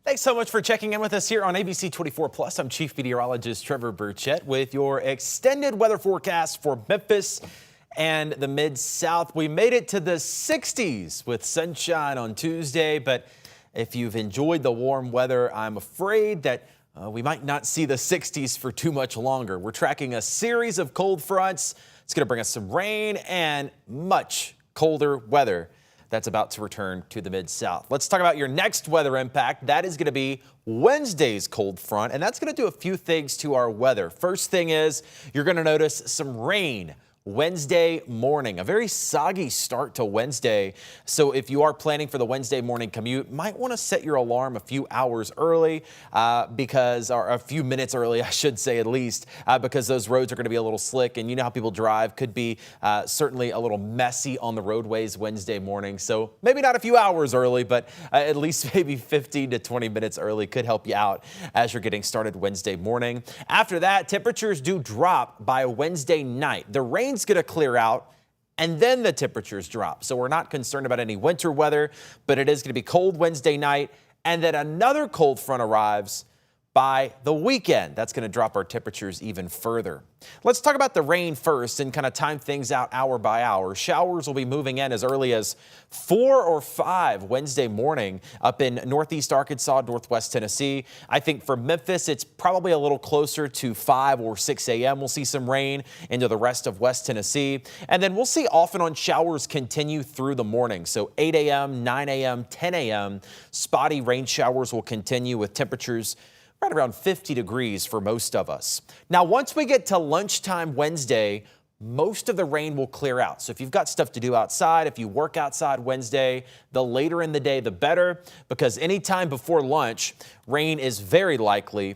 Thanks so much for checking in with us here on ABC24 Plus. I'm Chief Meteorologist Trevor Birchett with your extended weather forecast for Memphis and the Mid-South. We made it to the 60s with sunshine on Tuesday, but if you've enjoyed the warm weather, I'm afraid that we might not see the 60s for too much longer. We're tracking a series of cold fronts. It's going to bring us some rain and much colder weather that's about to return to the Mid-South. Let's talk about your next weather impact. That is going to be Wednesday's cold front, and that's going to do a few things to our weather. First thing is you're going to notice some rain Wednesday morning, a very soggy start to Wednesday. So if you are planning for the Wednesday morning commute, might want to set your alarm a few hours early or a few minutes early, I should say at least, because those roads are going to be a little slick. And you know how people drive, could be certainly a little messy on the roadways Wednesday morning. So maybe not a few hours early, but at least maybe 15 to 20 minutes early could help you out as you're getting started Wednesday morning. After that, temperatures do drop by Wednesday night. The rain's going to clear out and then the temperatures drop. So we're not concerned about any winter weather, but it is going to be cold Wednesday night. And then another cold front arrives by the weekend. That's going to drop our temperatures even further. Let's talk about the rain first and kind of time things out hour by hour. Showers will be moving in as early as 4 or 5 Wednesday morning up in northeast Arkansas, northwest Tennessee. I think for Memphis, it's probably a little closer to 5 or 6 a.m. We'll see some rain into the rest of West Tennessee. And then we'll see off and on showers continue through the morning. So 8 a.m., 9 a.m., 10 a.m., spotty rain showers will continue with temperatures right around 50 degrees for most of us. Now, once we get to lunchtime Wednesday, most of the rain will clear out. So if you've got stuff to do outside, if you work outside Wednesday, the later in the day, the better, because anytime before lunch, rain is very likely.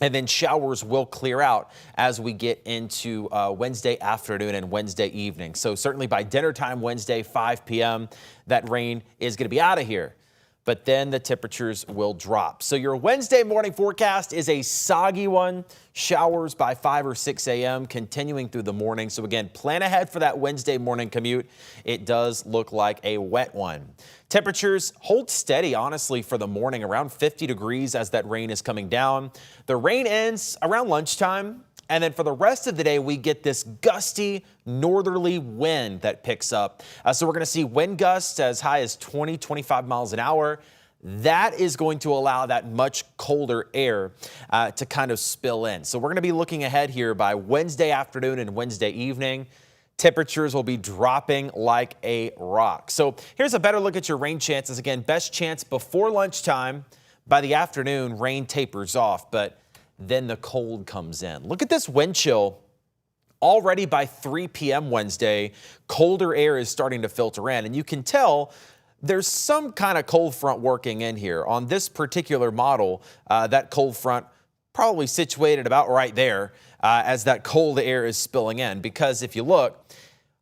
And then showers will clear out as we get into Wednesday afternoon and Wednesday evening. So certainly by dinner time Wednesday, 5 p.m., that rain is going to be out of here. But then the temperatures will drop. So your Wednesday morning forecast is a soggy one. Showers by 5 or 6 a.m. continuing through the morning. So again, plan ahead for that Wednesday morning commute. It does look like a wet one. Temperatures hold steady, honestly, for the morning, around 50 degrees as that rain is coming down. The rain ends around lunchtime. And then for the rest of the day, we get this gusty northerly wind that picks up. So we're going to see wind gusts as high as 20, 25 miles an hour. That is going to allow that much colder air to kind of spill in. So we're going to be looking ahead here by Wednesday afternoon and Wednesday evening. Temperatures will be dropping like a rock. So here's a better look at your rain chances. Again, best chance before lunchtime. By the afternoon, rain tapers off, but then the cold comes in. Look at this wind chill. Already by 3 p.m. Wednesday, colder air is starting to filter in, and you can tell there's some kind of cold front working in here. On this particular model, that cold front probably situated about right there as that cold air is spilling in, because if you look,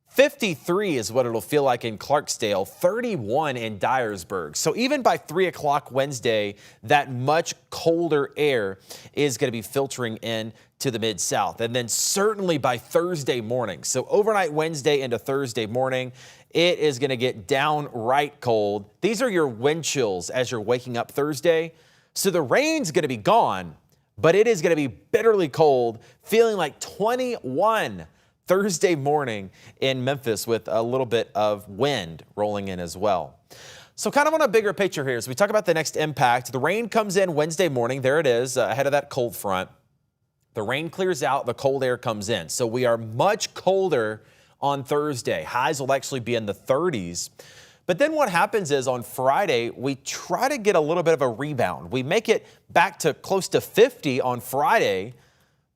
53 is what it'll feel like in Clarksdale, 31 in Dyersburg. So even by 3 o'clock Wednesday, that much colder air is going to be filtering in to the Mid-South. And then certainly by Thursday morning, so overnight Wednesday into Thursday morning, it is going to get downright cold. These are your wind chills as you're waking up Thursday. So the rain's going to be gone, but it is going to be bitterly cold, feeling like 21 Thursday morning in Memphis with a little bit of wind rolling in as well. So kind of on a bigger picture here, as we talk about the next impact, the rain comes in Wednesday morning. There it is, ahead of that cold front. The rain clears out, the cold air comes in. So we are much colder on Thursday. Highs will actually be in the 30s. But then what happens is on Friday, we try to get a little bit of a rebound. We make it back to close to 50 on Friday,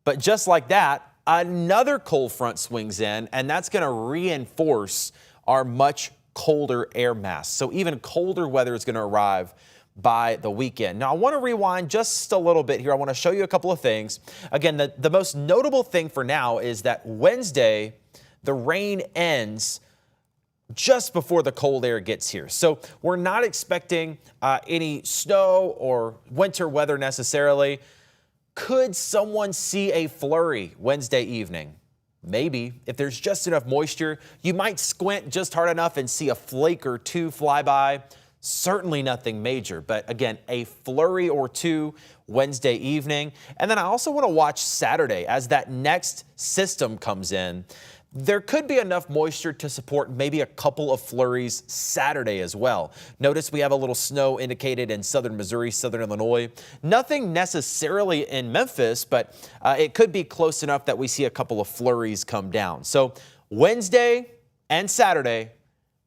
but just like that, another cold front swings in, and that's going to reinforce our much colder air mass. So even colder weather is going to arrive by the weekend. Now, I want to rewind just a little bit here. I want to show you a couple of things. Again, the most notable thing for now is that Wednesday, the rain ends just before the cold air gets here. So we're not expecting any snow or winter weather necessarily. Could someone see a flurry Wednesday evening? Maybe. If there's just enough moisture, you might squint just hard enough and see a flake or two fly by. Certainly nothing major, but again, a flurry or two Wednesday evening. And then I also want to watch Saturday as that next system comes in. There could be enough moisture to support maybe a couple of flurries Saturday as well. Notice we have a little snow indicated in southern Missouri, southern Illinois. Nothing necessarily in Memphis, but it could be close enough that we see a couple of flurries come down. So Wednesday and Saturday,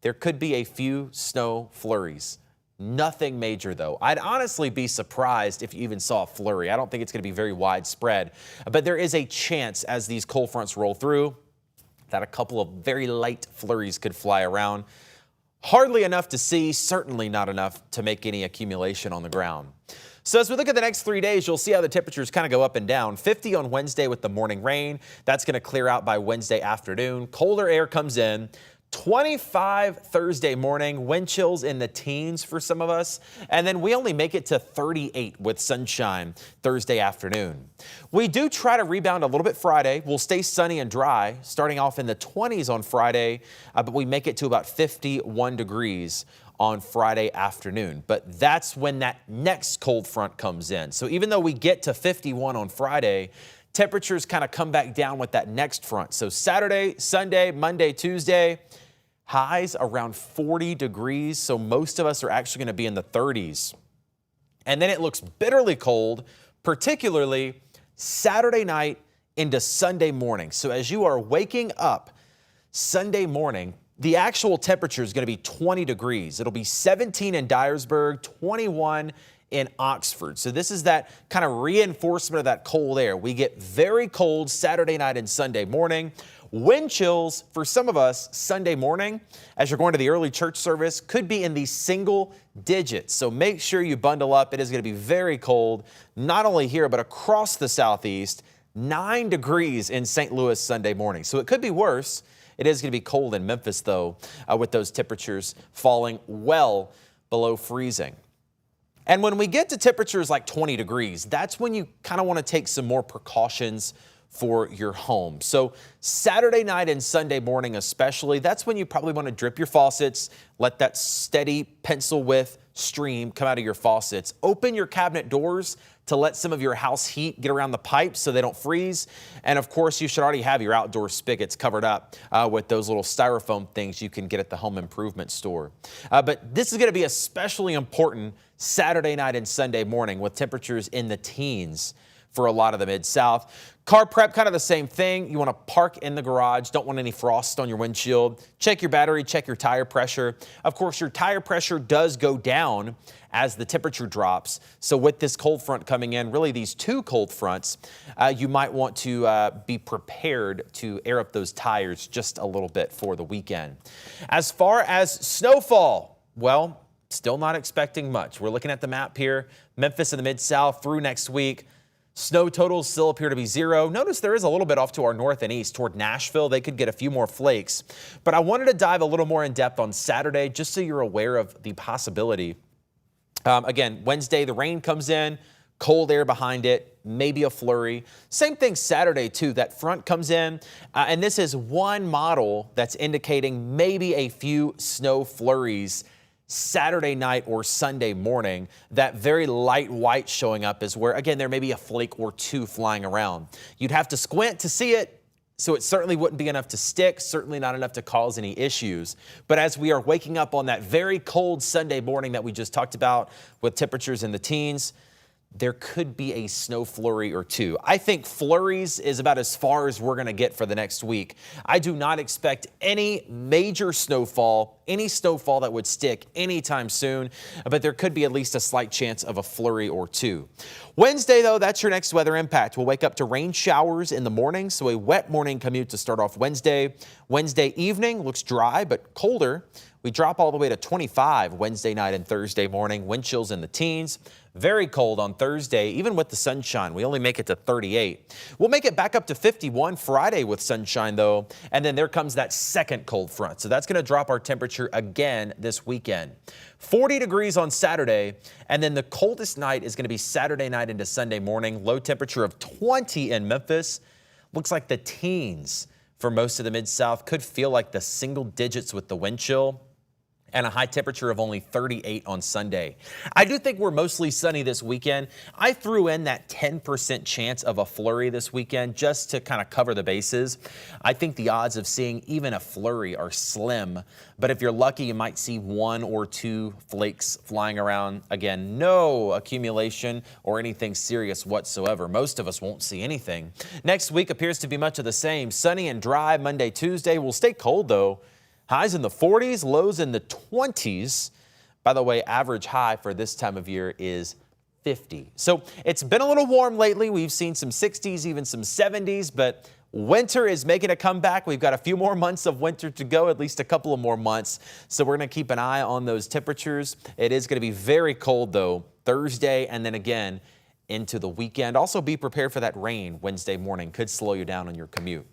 there could be a few snow flurries. Nothing major, though. I'd honestly be surprised if you even saw a flurry. I don't think it's going to be very widespread, but there is a chance as these cold fronts roll through that a couple of very light flurries could fly around. Hardly enough to see, certainly not enough to make any accumulation on the ground. So as we look at the next 3 days, you'll see how the temperatures kind of go up and down. 50 on Wednesday with the morning rain. That's going to clear out by Wednesday afternoon. Colder air comes in. 25 Thursday morning, wind chills in the teens for some of us, and then we only make it to 38 with sunshine Thursday afternoon. We do try to rebound a little bit Friday. We'll stay sunny and dry, starting off in the 20s on Friday, but we make it to about 51 degrees on Friday afternoon. But that's when that next cold front comes in. So even though we get to 51 on Friday, temperatures kind of come back down with that next front. So Saturday, Sunday, Monday, Tuesday, highs around 40 degrees. So most of us are actually going to be in the 30s. And then it looks bitterly cold, particularly Saturday night into Sunday morning. So as you are waking up Sunday morning, the actual temperature is going to be 20 degrees. It'll be 17 in Dyersburg, 21 in Oxford. So this is that kind of reinforcement of that cold air. We get very cold Saturday night and Sunday morning. Wind chills for some of us Sunday morning as you're going to the early church service could be in the single digits. So make sure you bundle up. It is going to be very cold, not only here, but across the southeast. 9 degrees in St. Louis Sunday morning. So it could be worse. It is going to be cold in Memphis, though, with those temperatures falling well below freezing. And when we get to temperatures like 20 degrees, that's when you kind of want to take some more precautions for your home. So Saturday night and Sunday morning especially, that's when you probably want to drip your faucets, let that steady pencil width stream come out of your faucets. Open your cabinet doors to let some of your house heat get around the pipes so they don't freeze. And of course, you should already have your outdoor spigots covered up with those little styrofoam things you can get at the home improvement store. But this is going to be especially important Saturday night and Sunday morning with temperatures in the teens for a lot of the Mid-South. Car prep, kind of the same thing. You want to park in the garage. Don't want any frost on your windshield. Check your battery, check your tire pressure. Of course, your tire pressure does go down as the temperature drops. So with this cold front coming in, really these two cold fronts, you might want to be prepared to air up those tires just a little bit for the weekend. As far as snowfall, well, still not expecting much. We're looking at the map here. Memphis in the Mid-South through next week. Snow totals still appear to be 0. Notice there is a little bit off to our north and east toward Nashville. They could get a few more flakes. But I wanted to dive a little more in depth on Saturday just so you're aware of the possibility. Again, Wednesday, the rain comes in, cold air behind it, maybe a flurry. Same thing Saturday, too. That front comes in, and this is one model that's indicating maybe a few snow flurries Saturday night or Sunday morning. That very light white showing up is where, again, there may be a flake or two flying around. You'd have to squint to see it, so it certainly wouldn't be enough to stick, certainly not enough to cause any issues. But as we are waking up on that very cold Sunday morning that we just talked about with temperatures in the teens, there could be a snow flurry or two. I think flurries is about as far as we're going to get for the next week. I do not expect any major snowfall, any snowfall that would stick anytime soon, but there could be at least a slight chance of a flurry or two. Wednesday, though, that's your next weather impact. We'll wake up to rain showers in the morning, so a wet morning commute to start off Wednesday. Wednesday evening looks dry but colder. We drop all the way to 25 Wednesday night and Thursday morning. Wind chills in the teens. Very cold on Thursday, even with the sunshine. We only make it to 38. We'll make it back up to 51 Friday with sunshine, though. And then there comes that second cold front. So that's going to drop our temperature again this weekend. 40 degrees on Saturday. And then the coldest night is going to be Saturday night into Sunday morning. Low temperature of 20 in Memphis. Looks like the teens for most of the Mid-South. Could feel like the single digits with the wind chill. and a high temperature of only 38 on Sunday. I do think we're mostly sunny this weekend. I threw in that 10% chance of a flurry this weekend just to kind of cover the bases. I think the odds of seeing even a flurry are slim, but if you're lucky, you might see 1 or 2 flakes flying around. Again, no accumulation or anything serious whatsoever. Most of us won't see anything. Next week appears to be much of the same. Sunny and dry Monday, Tuesday. Will stay cold though. Highs in the 40s, lows in the 20s. By the way, average high for this time of year is 50. So it's been a little warm lately. We've seen some 60s, even some 70s, but winter is making a comeback. We've got a few more months of winter to go, at least a couple of more months. So we're going to keep an eye on those temperatures. It is going to be very cold though, Thursday and then again into the weekend. Also be prepared for that rain Wednesday morning. Could slow you down on your commute.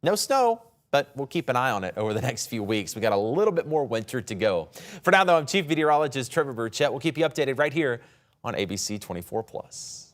No snow, but we'll keep an eye on it over the next few weeks. We got a little bit more winter to go. For now, though, I'm Chief Meteorologist Trevor Birchett. We'll keep you updated right here on ABC 24 Plus.